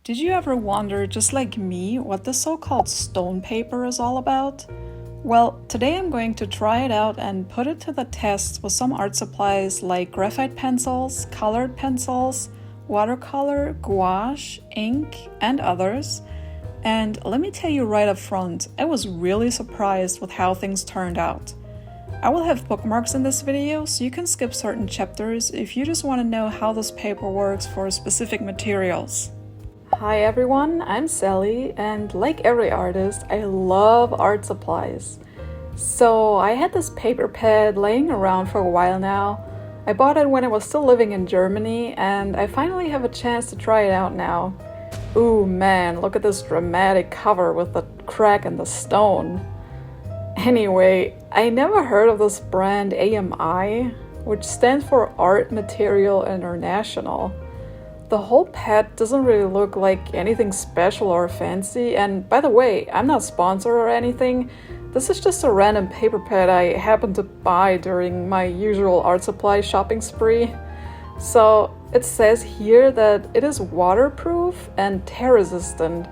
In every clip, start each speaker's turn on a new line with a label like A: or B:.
A: Did you ever wonder, just like me, what the so-called stone paper is all about? Well, today I'm going to try it out and put it to the test with some art supplies like graphite pencils, colored pencils, watercolor, gouache, ink, and others. And let me tell you right up front, I was really surprised with how things turned out. I will have bookmarks in this video, so you can skip certain chapters if you just want to know how this paper works for specific materials. Hi everyone, I'm Sally, and like every artist, I love art supplies. So I had this paper pad laying around for a while now. I bought it when I was still living in Germany, and I finally have a chance to try it out now. Ooh man, look at this dramatic cover with the crack in the stone. Anyway, I never heard of this brand AMI, which stands for Art Material International. The whole pad doesn't really look like anything special or fancy, and by the way, I'm not sponsored or anything. This is just a random paper pad I happened to buy during my usual art supply shopping spree. So it says here that it is waterproof and tear resistant,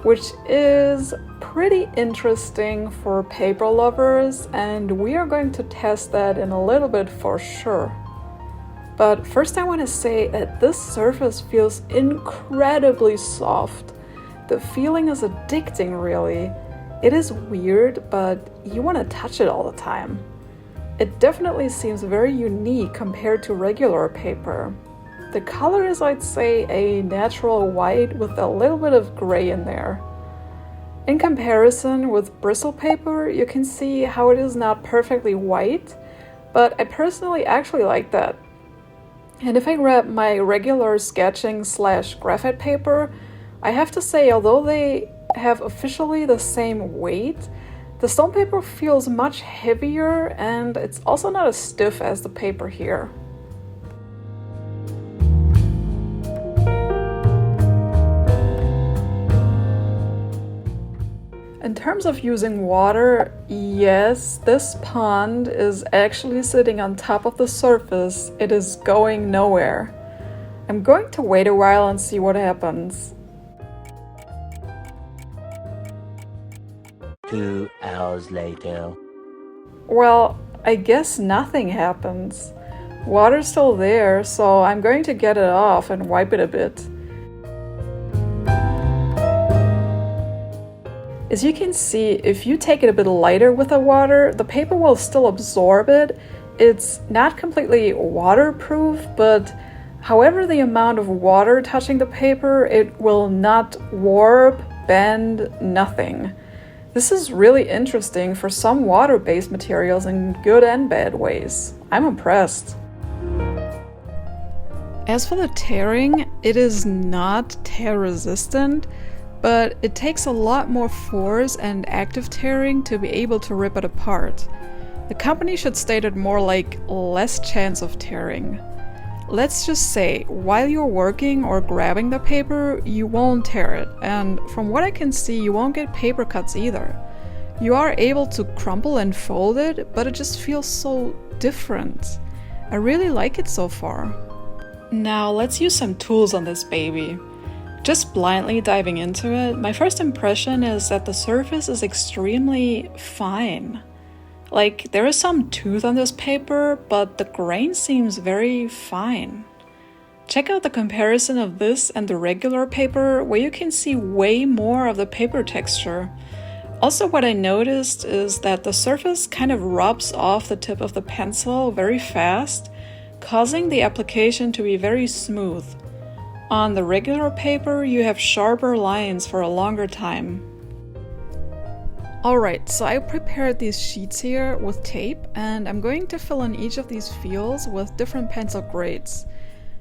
A: which is pretty interesting for paper lovers, and we are going to test that in a little bit for sure. But first I want to say that this surface feels incredibly soft. The feeling is addicting, really. It is weird, but you want to touch it all the time. It definitely seems very unique compared to regular paper. The color is, I'd say, a natural white with a little bit of gray in there. In comparison with bristle paper, you can see how it is not perfectly white, but I personally actually like that. And if I grab my regular sketching / graphite paper, I have to say, although they have officially the same weight, the stone paper feels much heavier and it's also not as stiff as the paper here. In terms of using water, yes, this pond is actually sitting on top of the surface. It is going nowhere. I'm going to wait a while and see what happens.
B: 2 hours later.
A: Well, I guess nothing happens. Water's still there, so I'm going to get it off and wipe it a bit. As you can see, if you take it a bit lighter with the water, the paper will still absorb it. It's not completely waterproof, but however the amount of water touching the paper, it will not warp, bend, nothing. This is really interesting for some water-based materials in good and bad ways. I'm impressed. As for the tearing, it is not tear resistant, but it takes a lot more force and active tearing to be able to rip it apart. The company should state it more like less chance of tearing. Let's just say, while you're working or grabbing the paper, you won't tear it, and from what I can see, you won't get paper cuts either. You are able to crumple and fold it, but it just feels so different. I really like it so far. Now let's use some tools on this baby. Just blindly diving into it, my first impression is that the surface is extremely fine. Like, there is some tooth on this paper, but the grain seems very fine. Check out the comparison of this and the regular paper, where you can see way more of the paper texture. Also, what I noticed is that the surface kind of rubs off the tip of the pencil very fast, causing the application to be very smooth. On the regular paper, you have sharper lines for a longer time. Alright, so I prepared these sheets here with tape, and I'm going to fill in each of these fields with different pencil grades.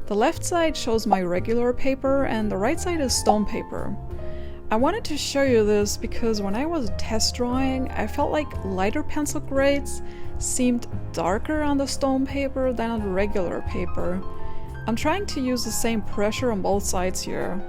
A: The left side shows my regular paper, and the right side is stone paper. I wanted to show you this because when I was test drawing, I felt like lighter pencil grades seemed darker on the stone paper than on the regular paper. I'm trying to use the same pressure on both sides here.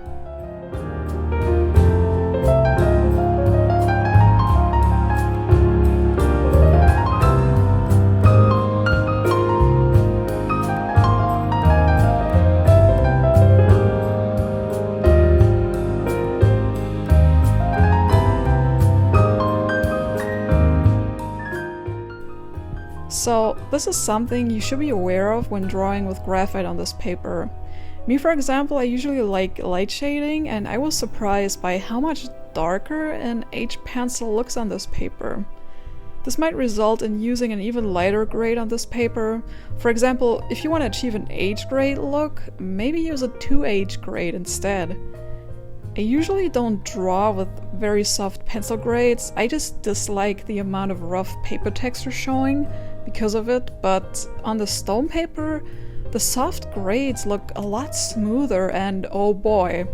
A: So this is something you should be aware of when drawing with graphite on this paper. Me, for example, I usually like light shading, and I was surprised by how much darker an H pencil looks on this paper. This might result in using an even lighter grade on this paper. For example, if you want to achieve an H grade look, maybe use a 2H grade instead. I usually don't draw with very soft pencil grades. I just dislike the amount of rough paper texture showing because of it, but on the stone paper, the soft grades look a lot smoother, and oh boy,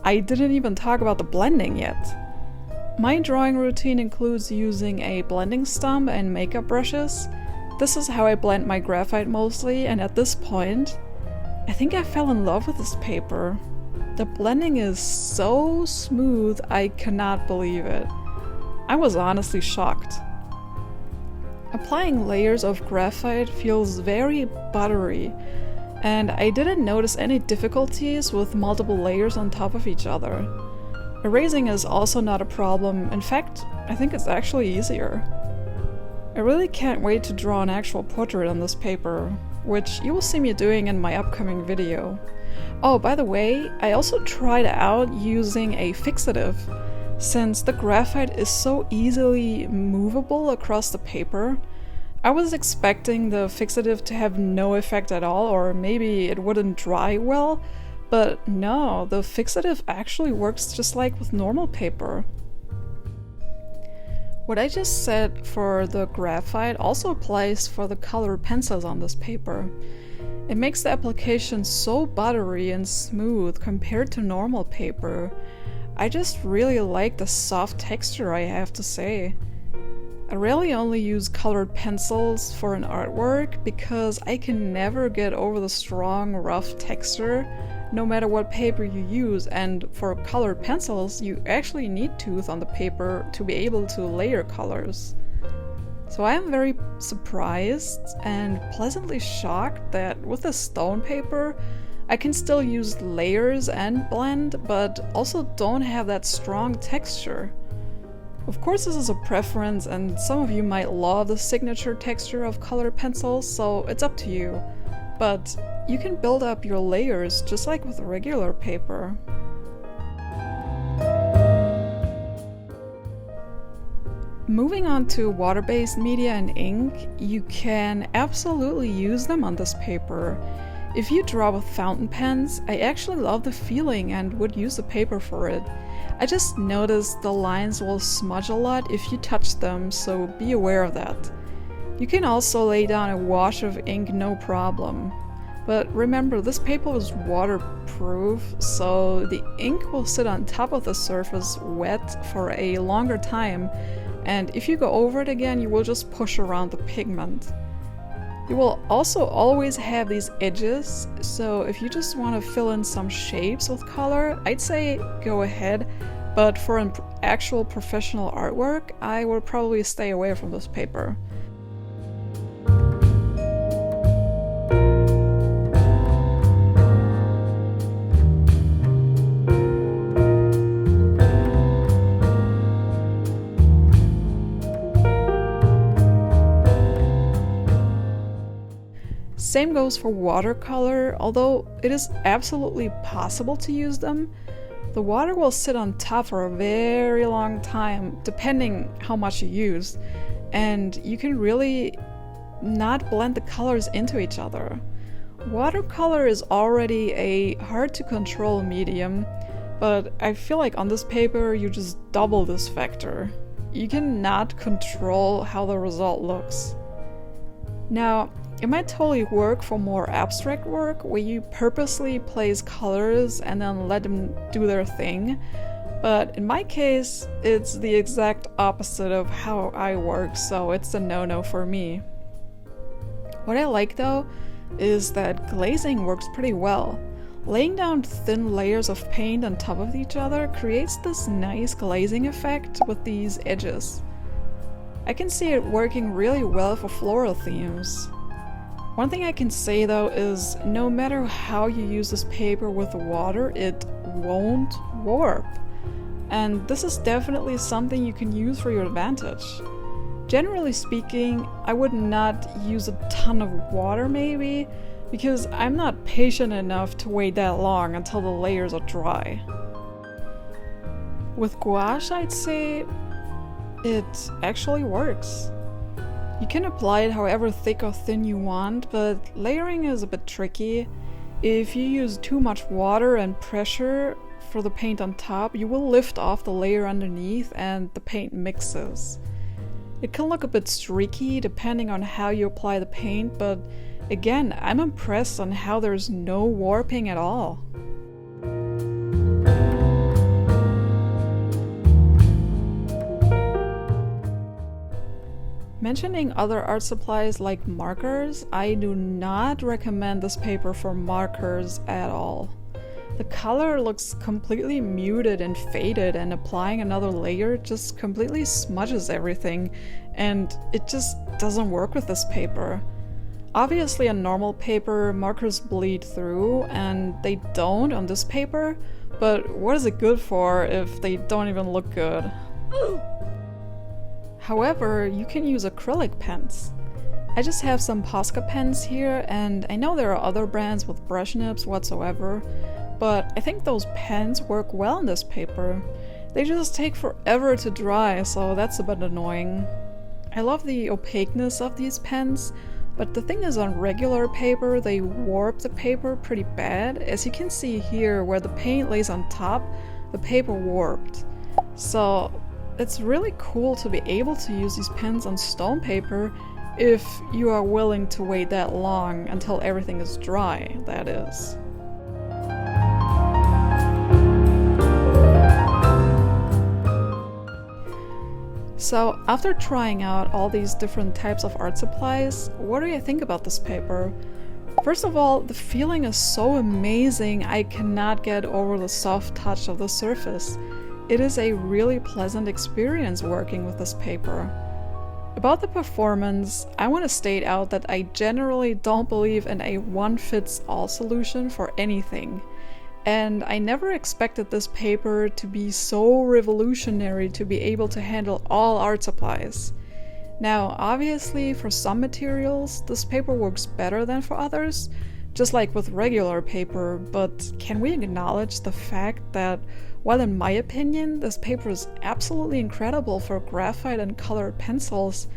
A: I didn't even talk about the blending yet. My drawing routine includes using a blending stump and makeup brushes. This is how I blend my graphite mostly, and at this point, I think I fell in love with this paper. The blending is so smooth, I cannot believe it. I was honestly shocked. Applying layers of graphite feels very buttery, and I didn't notice any difficulties with multiple layers on top of each other. Erasing is also not a problem. In fact, I think it's actually easier. I really can't wait to draw an actual portrait on this paper, which you will see me doing in my upcoming video. Oh, by the way, I also tried out using a fixative. Since the graphite is so easily movable across the paper, I was expecting the fixative to have no effect at all, or maybe it wouldn't dry well. But no, the fixative actually works just like with normal paper. What I just said for the graphite also applies for the colored pencils on this paper. It makes the application so buttery and smooth compared to normal paper. I just really like the soft texture, I have to say. I really only use colored pencils for an artwork because I can never get over the strong, rough texture no matter what paper you use, and for colored pencils you actually need tooth on the paper to be able to layer colors. So I am very surprised and pleasantly shocked that with the stone paper I can still use layers and blend, but also don't have that strong texture. Of course, this is a preference, and some of you might love the signature texture of colored pencils, so it's up to you. But you can build up your layers just like with regular paper. Moving on to water-based media and ink, you can absolutely use them on this paper. If you draw with fountain pens, I actually love the feeling and would use the paper for it. I just noticed the lines will smudge a lot if you touch them, so be aware of that. You can also lay down a wash of ink no problem. But remember, this paper is waterproof, so the ink will sit on top of the surface wet for a longer time, and if you go over it again, you will just push around the pigment. You will also always have these edges, so if you just want to fill in some shapes with color, I'd say go ahead, but for an actual professional artwork, I would probably stay away from this paper. Same goes for watercolor, although it is absolutely possible to use them. The water will sit on top for a very long time, depending how much you use, and you can really not blend the colors into each other. Watercolor is already a hard to control medium, but I feel like on this paper you just double this factor. You cannot control how the result looks. Now, it might totally work for more abstract work where you purposely place colors and then let them do their thing, but in my case, it's the exact opposite of how I work, so it's a no-no for me. What I like though is that glazing works pretty well. Laying down thin layers of paint on top of each other creates this nice glazing effect with these edges. I can see it working really well for floral themes. One thing I can say though is no matter how you use this paper with water, it won't warp. And this is definitely something you can use for your advantage. Generally speaking, I would not use a ton of water maybe, because I'm not patient enough to wait that long until the layers are dry. With gouache, I'd say it actually works. You can apply it however thick or thin you want, but layering is a bit tricky. If you use too much water and pressure for the paint on top, you will lift off the layer underneath and the paint mixes. It can look a bit streaky depending on how you apply the paint, but again, I'm impressed on how there's no warping at all. Mentioning other art supplies like markers, I do not recommend this paper for markers at all. The color looks completely muted and faded, and applying another layer just completely smudges everything, and it just doesn't work with this paper. Obviously on normal paper, markers bleed through, and they don't on this paper, but what is it good for if they don't even look good? However, you can use acrylic pens. I just have some Posca pens here, and I know there are other brands with brush nibs whatsoever, but I think those pens work well on this paper. They just take forever to dry, so that's a bit annoying. I love the opaqueness of these pens, but the thing is, on regular paper they warp the paper pretty bad. As you can see here, where the paint lays on top, the paper warped. So it's really cool to be able to use these pens on stone paper if you are willing to wait that long until everything is dry, that is. So after trying out all these different types of art supplies, what do you think about this paper? First of all, the feeling is so amazing. I cannot get over the soft touch of the surface. It is a really pleasant experience working with this paper. About the performance, I want to state out that I generally don't believe in a one-fits-all solution for anything. And I never expected this paper to be so revolutionary to be able to handle all art supplies. Now, obviously, for some materials, this paper works better than for others, just like with regular paper, but can we acknowledge the fact that, while in my opinion, this paper is absolutely incredible for graphite and colored pencils,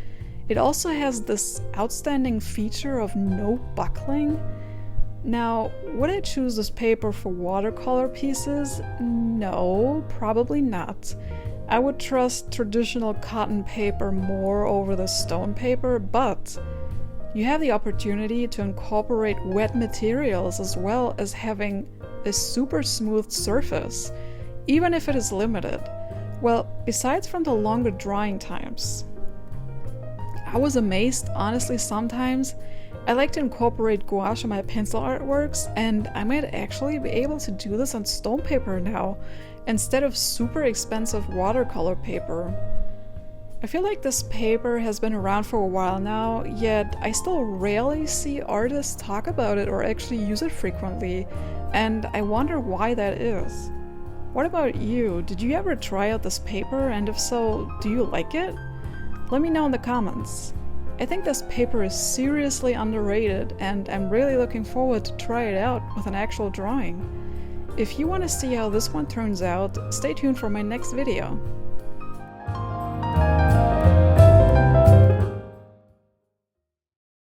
A: it also has this outstanding feature of no buckling? Now, would I choose this paper for watercolor pieces? No, probably not. I would trust traditional cotton paper more over the stone paper, but you have the opportunity to incorporate wet materials as well as having a super smooth surface, even if it is limited. Well, besides from the longer drying times. I was amazed, honestly, sometimes. I like to incorporate gouache in my pencil artworks, and I might actually be able to do this on stone paper now, instead of super expensive watercolor paper. I feel like this paper has been around for a while now, yet I still rarely see artists talk about it or actually use it frequently, and I wonder why that is. What about you? Did you ever try out this paper, and if so, do you like it? Let me know in the comments. I think this paper is seriously underrated, and I'm really looking forward to try it out with an actual drawing. If you want to see how this one turns out, stay tuned for my next video.